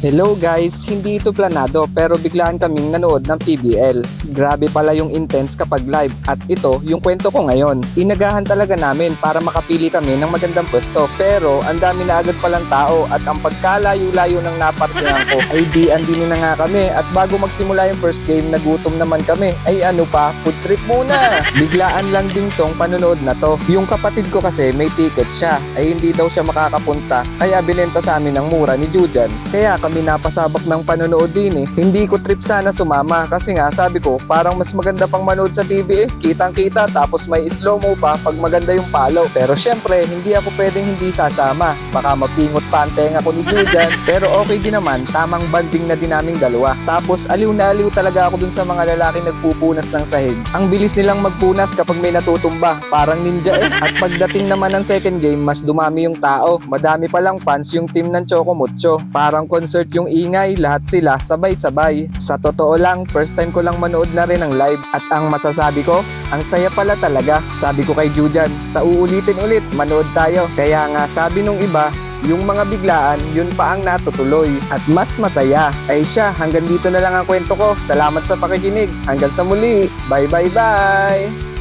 Hello guys, hindi ito planado pero biglaan kaming nanood ng PBL. Grabe pala yung intense kapag live at ito yung kwento ko ngayon. Inagahan talaga namin para makapili kami ng magandang pwesto pero ang dami na agad palang tao at ang pagkalayo-layo ng napartingan ko ay di andin na nga kami at bago magsimula yung first game nagutom naman kami. Ay ano pa, food trip muna! Biglaan lang din tong panonood na to. Yung kapatid ko kasi may ticket siya ay hindi daw siya makakapunta kaya binenta sa amin ng mura ni Jujan. Kaya kami napasabak ng panonood din eh. Hindi ko trip sana sumama kasi nga sabi ko parang mas maganda pang manood sa TV eh. Kitang kita tapos may slow mo pa pag maganda yung palo. Pero syempre hindi ako pwedeng hindi sasama. Baka mapingot pa ang tenga ko ni Jujan. Pero okay din naman, tamang banding na din naming dalawa. Tapos aliw na aliw talaga ako dun sa mga lalaking nagpupunas ng sahig. Ang bilis nilang magpunas kapag may natutumba. Parang ninja eh. At pagdating naman ng second game, mas dumami yung tao. Madami palang fans yung team ng Choco Mucho. Parang concert yung ingay, lahat sila sabay-sabay. Sa totoo lang, first time ko lang manood na rin ng live at ang masasabi ko, ang saya pala talaga. Sabi ko kay Jujan, sa uulitin ulit, manood tayo. Kaya nga sabi nung iba, yung mga biglaan, yun pa ang natutuloy at mas masaya. Ay siya, hanggang dito na lang ang kwento ko. Salamat sa pakikinig. Hanggang sa muli. Bye bye bye!